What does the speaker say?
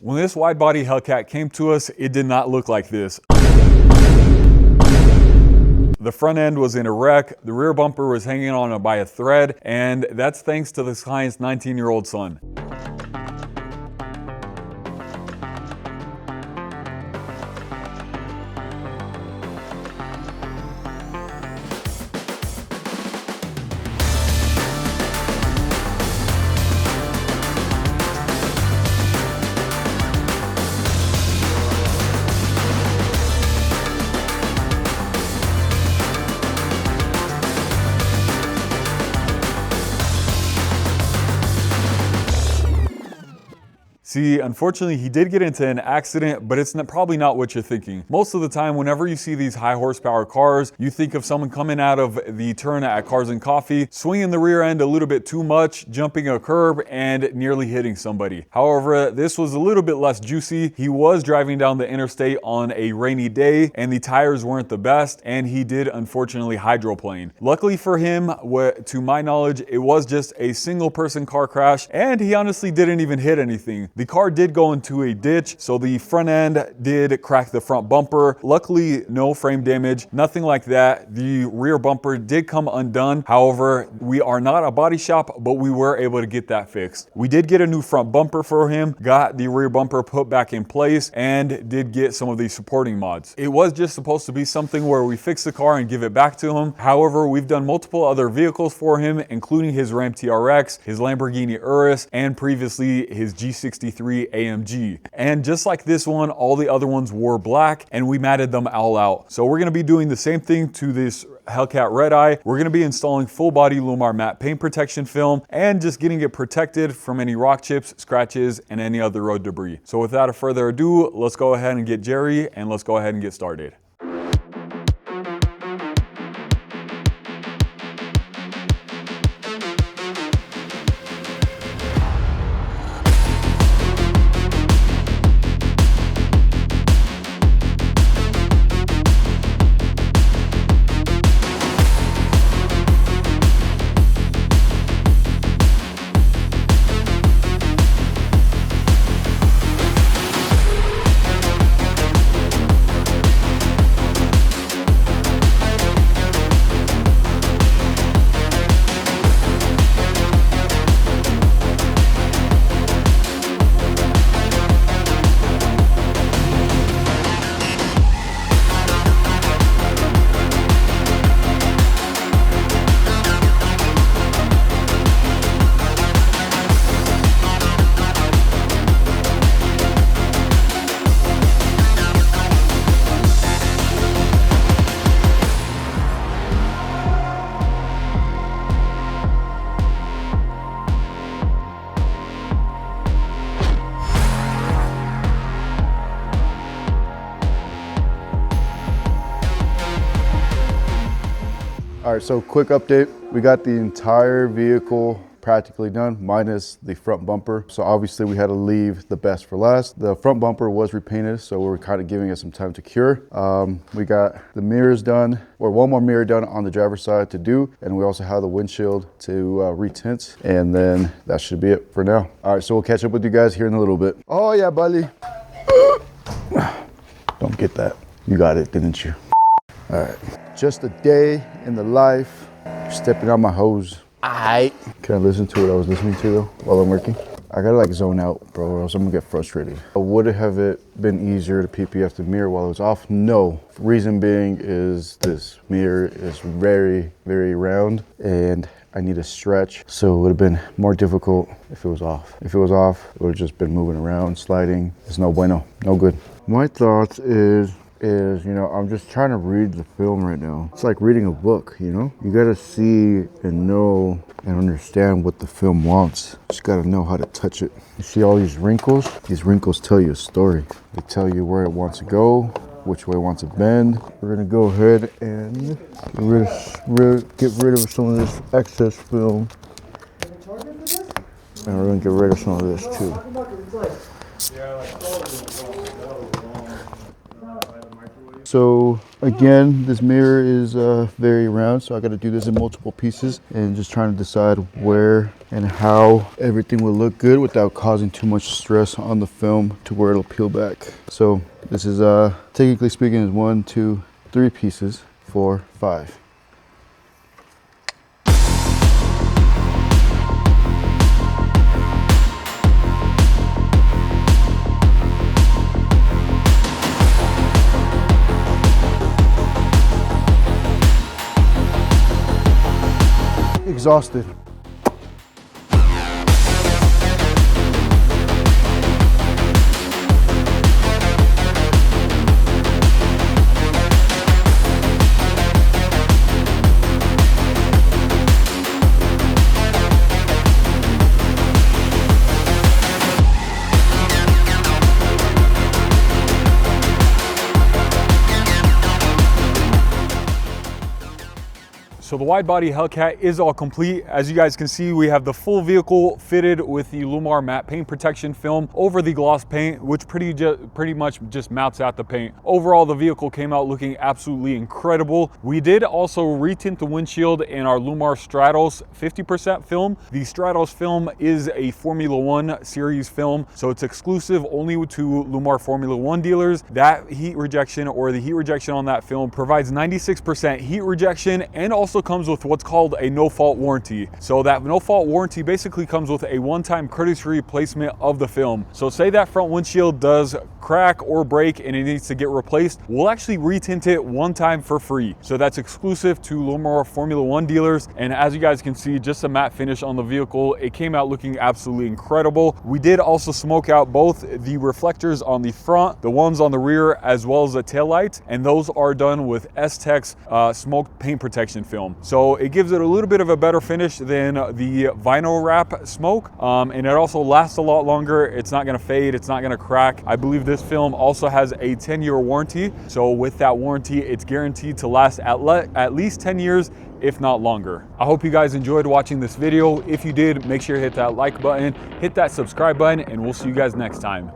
When this wide body Hellcat came to us, it did not look like this. The front end was in a wreck, the rear bumper was hanging on by a thread, and that's thanks to this client's 19-year-old son. See, unfortunately, he did get into an accident, but it's probably not what you're thinking. Most of the time, whenever you see these high horsepower cars, you think of someone coming out of the turn at Cars and Coffee, swinging the rear end a little bit too much, jumping a curb, and nearly hitting somebody. However, this was a little bit less juicy. He was driving down the interstate on a rainy day, and the tires weren't the best, and he did unfortunately hydroplane. Luckily for him, to my knowledge, it was just a single person car crash, and he honestly didn't even hit anything. The car did go into a ditch, so the front end did crack the front bumper. Luckily, no frame damage, nothing like that. The rear bumper did come undone. However, we are not a body shop, but we were able to get that fixed. We did get a new front bumper for him, got the rear bumper put back in place, and did get some of the supporting mods. It was just supposed to be something where we fix the car and give it back to him. However, we've done multiple other vehicles for him, including his Ram TRX, his Lamborghini Urus, and previously his G63 AMG. And just like this one, all the other ones were black and we matted them all out. So we're going to be doing the same thing to this Hellcat Redeye. We're going to be installing full body Lumar matte paint protection film and just getting it protected from any rock chips, scratches, and any other road debris. So without further ado, let's go ahead and get Jerry and let's go ahead and get started. All right, so quick update. We got the entire vehicle practically done, minus the front bumper. So obviously we had to leave the best for last. The front bumper was repainted, so we're kind of giving it some time to cure. We got the mirrors done, or one more mirror done on the driver's side to do, and we also have the windshield to retint, and then that should be it for now. All right, so we'll catch up with you guys here in a little bit. Oh yeah, buddy. Don't get that. You got it, didn't you? All right, just a day in the life, stepping on my hose. Aight. Can I listen to what I was listening to though while I'm working? I gotta like zone out, bro, or else I'm gonna get frustrated. Would it have been easier to PPF the mirror while it was off? No. Reason being is this mirror is very, very round and I need a stretch, so it would have been more difficult if it was off. If it was off, it would have just been moving around, sliding. It's no bueno, no good. My thoughts is, you know, I'm just trying to read the film right now. It's like reading a book, you know? You gotta see and know and understand what the film wants. Just gotta know how to touch it. You see all these wrinkles? These wrinkles tell you a story. They tell you where it wants to go, which way it wants to bend. We're gonna go ahead and get rid of some of this excess film. And we're gonna get rid of some of this too. So Again, this mirror is very round, so I got to do this in multiple pieces and just trying to decide where and how everything will look good without causing too much stress on the film to where it'll peel back. So this is technically speaking is 1, 2, 3 pieces, 4, 5. Exhausted. So the wide body Hellcat is all complete. As you guys can see, we have the full vehicle fitted with the Lumar matte paint protection film over the gloss paint, which pretty much just mounts out the paint. Overall, the vehicle came out looking absolutely incredible. We did also retint the windshield in our Lumar Stratos 50% film. The Stratos film is a Formula One series film, so it's exclusive only to Lumar Formula One dealers. That heat rejection, or the heat rejection on that film, provides 96% heat rejection and also comes with what's called a no-fault warranty. So that no-fault warranty basically comes with a one-time courtesy replacement of the film. So say that front windshield does crack or break and it needs to get replaced, we'll actually retint it one time for free. So that's exclusive to Lumar Formula One dealers. And as you guys can see, just a matte finish on the vehicle. It came out looking absolutely incredible. We did also smoke out both the reflectors on the front, the ones on the rear, as well as the taillights, and those are done with S-Tech's smoke paint protection film. So it gives it a little bit of a better finish than the vinyl wrap smoke, and it also lasts a lot longer. It's not gonna fade, it's not gonna crack. I believe this film also has a 10-year warranty. So with that warranty, it's guaranteed to last at least 10 years, if not longer. I hope you guys enjoyed watching this video. If you did, make sure to hit that like button, hit that subscribe button, and we'll see you guys next time.